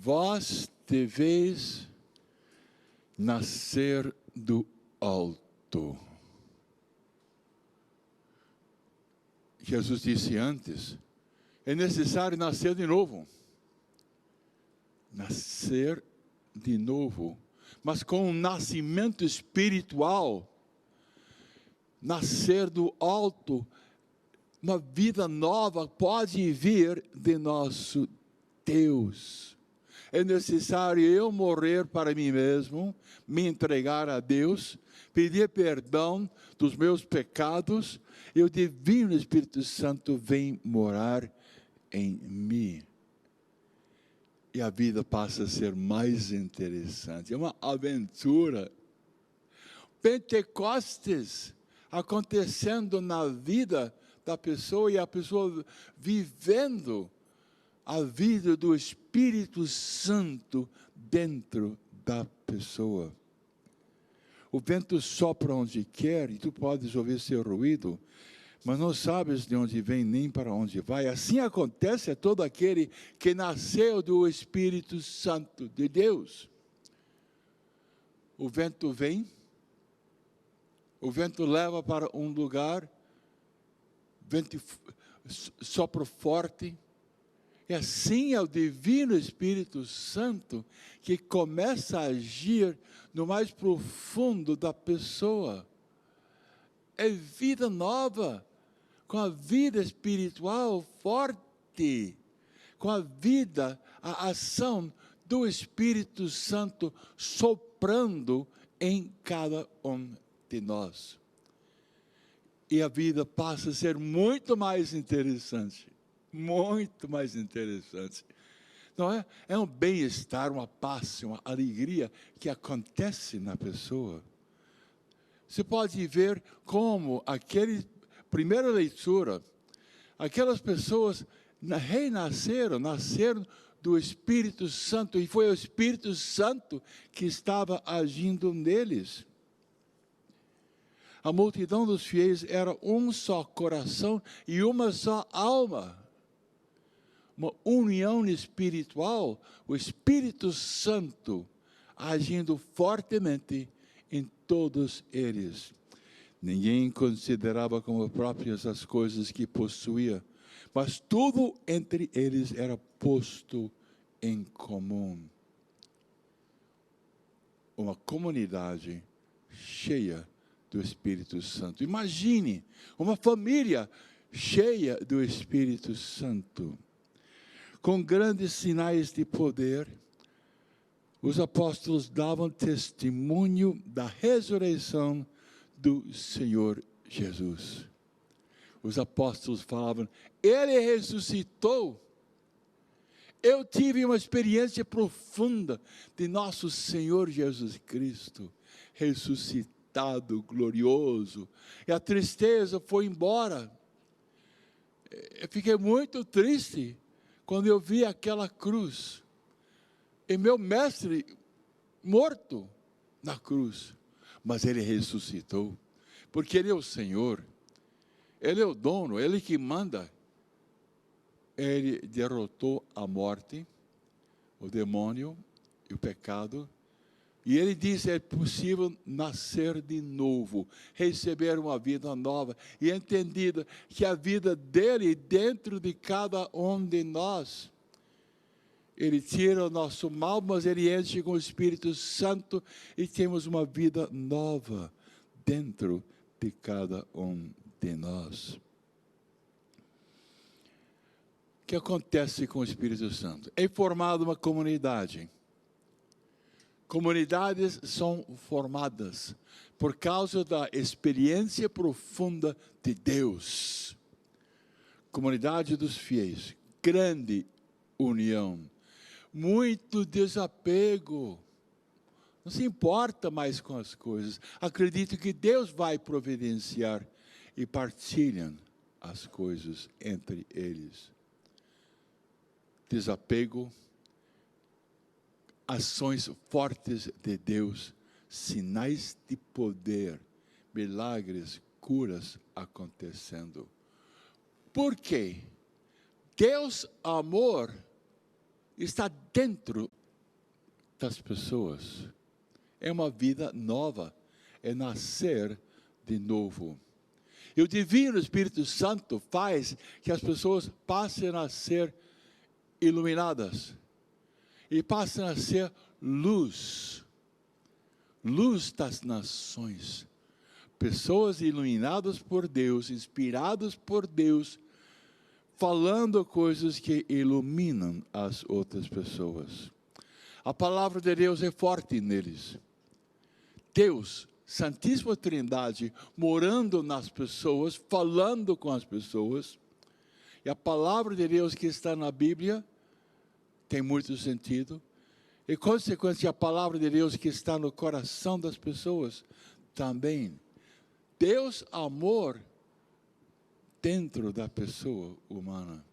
Vós deveis nascer do alto. Jesus disse antes, é necessário nascer de novo. Nascer de novo. Mas com um nascimento espiritual, nascer do alto, uma vida nova pode vir de nosso Deus. É necessário eu morrer para mim mesmo, me entregar a Deus, pedir perdão dos meus pecados, e o Divino Espírito Santo vem morar em mim. E a vida passa a ser mais interessante. É uma aventura. Pentecostes acontecendo na vida da pessoa, e a pessoa vivendo a vida do Espírito Santo dentro da pessoa. O vento sopra onde quer, e tu podes ouvir seu ruído, mas não sabes de onde vem nem para onde vai. Assim acontece a todo aquele que nasceu do Espírito Santo de Deus. O vento vem, o vento leva para um lugar, o vento sopra forte, e assim é o Divino Espírito Santo que começa a agir no mais profundo da pessoa. É vida nova, com a vida espiritual forte, com a vida, a ação do Espírito Santo soprando em cada um de nós. E a vida passa a ser muito mais interessante. Muito mais interessante. Não é? É um bem-estar, uma paz, uma alegria que acontece na pessoa. Você pode ver como primeira leitura, aquelas pessoas renasceram, nasceram do Espírito Santo, e foi o Espírito Santo que estava agindo neles. A multidão dos fiéis era um só coração e uma só alma. Uma união espiritual, o Espírito Santo agindo fortemente em todos eles. Ninguém considerava como próprias as coisas que possuía, mas tudo entre eles era posto em comum. Uma comunidade cheia do Espírito Santo. Imagine uma família cheia do Espírito Santo. Com grandes sinais de poder, os apóstolos davam testemunho da ressurreição do Senhor Jesus. Os apóstolos falavam, Ele ressuscitou. Eu tive uma experiência profunda de nosso Senhor Jesus Cristo, ressuscitado, glorioso, e a tristeza foi embora. Eu fiquei muito triste quando eu vi aquela cruz, e meu mestre morto na cruz, mas Ele ressuscitou, porque Ele é o Senhor, Ele é o dono, Ele que manda. Ele derrotou a morte, o demônio e o pecado, e Ele disse, é possível nascer de novo, receber uma vida nova, e entendida que a vida dEle dentro de cada um de nós. Ele tira o nosso mal, mas Ele enche com o Espírito Santo, e temos uma vida nova dentro de cada um de nós. O que acontece com o Espírito Santo? É formada uma comunidade. Comunidades são formadas por causa da experiência profunda de Deus. Comunidade dos fiéis, grande união, muito desapego. Não se importa mais com as coisas. Acredito que Deus vai providenciar, e partilham as coisas entre eles. Desapego, ações fortes de Deus, sinais de poder, milagres, curas acontecendo. Por quê? Deus, amor, está dentro das pessoas. É uma vida nova, é nascer de novo. E o Divino Espírito Santo faz que as pessoas passem a ser iluminadas e passem a ser luz, luz das nações. Pessoas iluminadas por Deus, inspiradas por Deus, falando coisas que iluminam as outras pessoas. A palavra de Deus é forte neles. Deus, Santíssima Trindade, morando nas pessoas, falando com as pessoas. E a palavra de Deus que está na Bíblia tem muito sentido. E, consequentemente, a palavra de Deus que está no coração das pessoas também. Deus, amor, dentro da pessoa humana.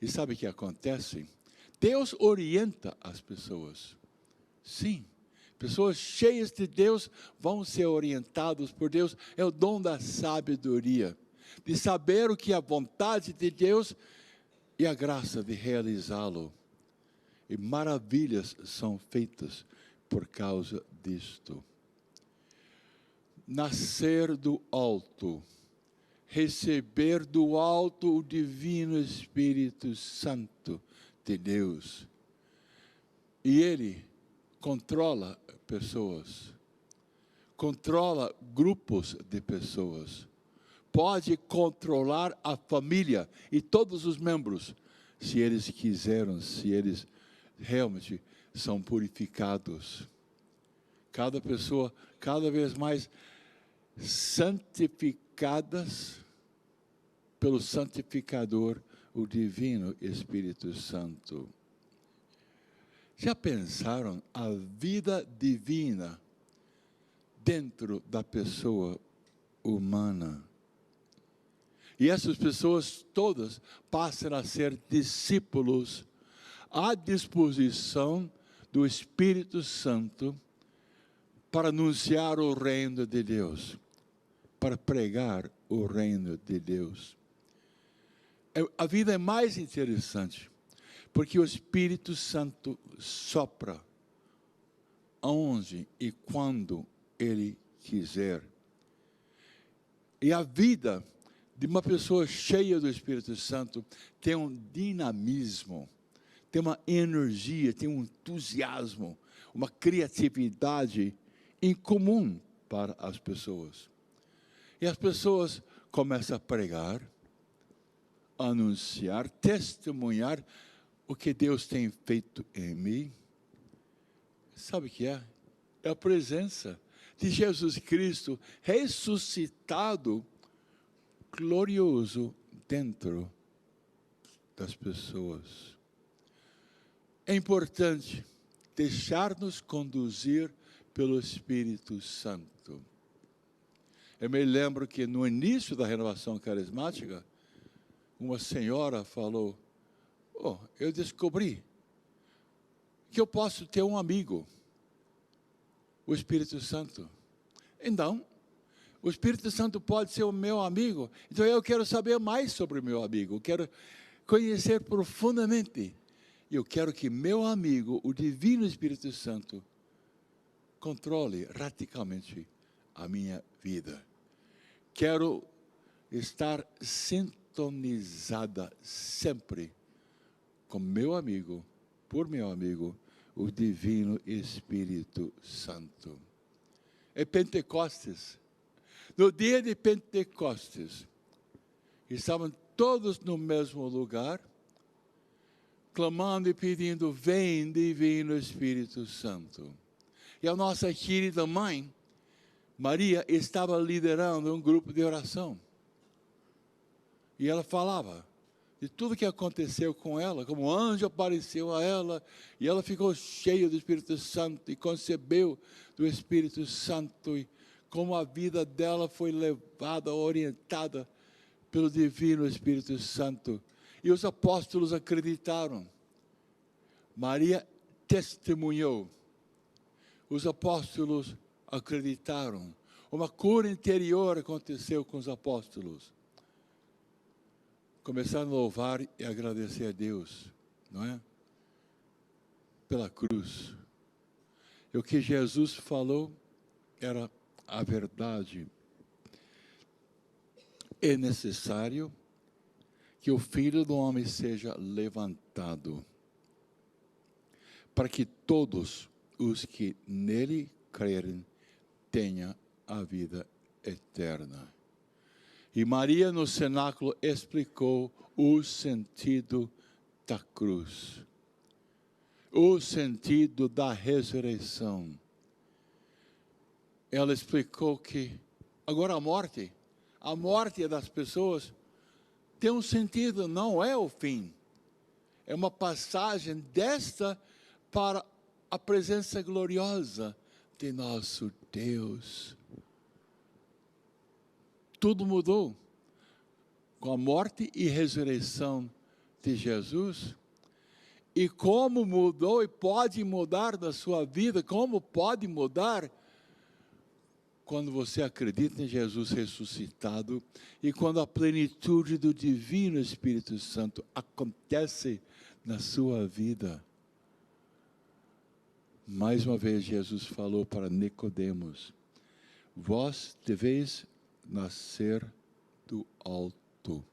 E sabe o que acontece? Deus orienta as pessoas. Sim, pessoas cheias de Deus vão ser orientadas por Deus. É o dom da sabedoria, de saber o que é a vontade de Deus e a graça de realizá-lo. E maravilhas são feitas por causa disto. Nascer do alto, receber do alto o Divino Espírito Santo de Deus. E Ele controla pessoas, controla grupos de pessoas, pode controlar a família e todos os membros, se eles quiserem, se eles realmente são purificados. Cada pessoa, cada vez mais santificadas pelo santificador, o Divino Espírito Santo. Já pensaram a vida divina dentro da pessoa humana? E essas pessoas todas passam a ser discípulos à disposição do Espírito Santo para anunciar o reino de Deus, para pregar o reino de Deus. A vida é mais interessante, porque o Espírito Santo sopra onde e quando Ele quiser. E a vida de uma pessoa cheia do Espírito Santo tem um dinamismo, tem uma energia, tem um entusiasmo, uma criatividade incomum para as pessoas. E as pessoas começam a pregar, a anunciar, testemunhar o que Deus tem feito em mim. Sabe o que é? É a presença de Jesus Cristo ressuscitado, glorioso dentro das pessoas. É importante deixar-nos conduzir pelo Espírito Santo. Eu me lembro que no início da renovação carismática, uma senhora falou: eu descobri que eu posso ter um amigo, o Espírito Santo. Então, o Espírito Santo pode ser o meu amigo. Então eu quero saber mais sobre o meu amigo, quero conhecer profundamente. Eu quero que meu amigo, o Divino Espírito Santo, controle radicalmente a minha vida. Quero estar sintonizada sempre com meu amigo, por meu amigo, o Divino Espírito Santo. É Pentecostes. No dia de Pentecostes, estavam todos no mesmo lugar, clamando e pedindo: vem, Divino Espírito Santo. E a nossa querida mãe, Maria, estava liderando um grupo de oração. E ela falava de tudo que aconteceu com ela, como um anjo apareceu a ela, e ela ficou cheia do Espírito Santo, e concebeu do Espírito Santo, e como a vida dela foi levada, orientada pelo Divino Espírito Santo. E os apóstolos acreditaram. Maria testemunhou. Os apóstolos acreditaram. Uma cura interior aconteceu com os apóstolos. Começaram a louvar e agradecer a Deus, não é? pela cruz. E o que Jesus falou era a verdade. É necessário que o Filho do Homem seja levantado, para que todos os que nele crerem tenham a vida eterna. E Maria no cenáculo explicou o sentido da cruz, o sentido da ressurreição. Ela explicou que agora a morte das pessoas tem um sentido, não é o fim. É uma passagem desta para a presença gloriosa de nosso Deus. Tudo mudou com a morte e ressurreição de Jesus. E como mudou e pode mudar na sua vida, como pode mudar quando você acredita em Jesus ressuscitado e quando a plenitude do Divino Espírito Santo acontece na sua vida. Mais uma vez Jesus falou para Nicodemos: vós deveis nascer do alto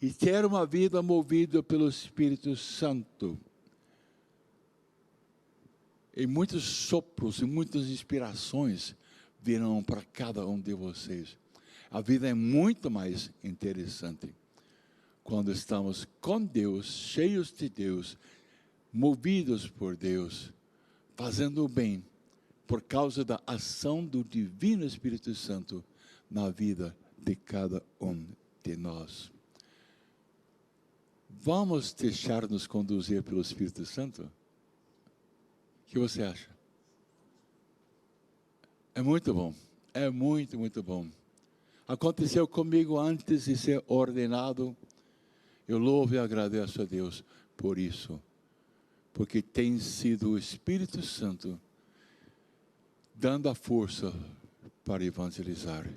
e ter uma vida movida pelo Espírito Santo. E muitos sopros e muitas inspirações virão para cada um de vocês. A vida é muito mais interessante quando estamos com Deus, cheios de Deus, movidos por Deus, fazendo o bem, por causa da ação do Divino Espírito Santo na vida de cada um de nós. Vamos deixar-nos conduzir pelo Espírito Santo? O que você acha? É muito bom, é muito, muito bom. Aconteceu comigo antes de ser ordenado. Eu louvo e agradeço a Deus por isso, porque tem sido o Espírito Santo dando a força para evangelizar.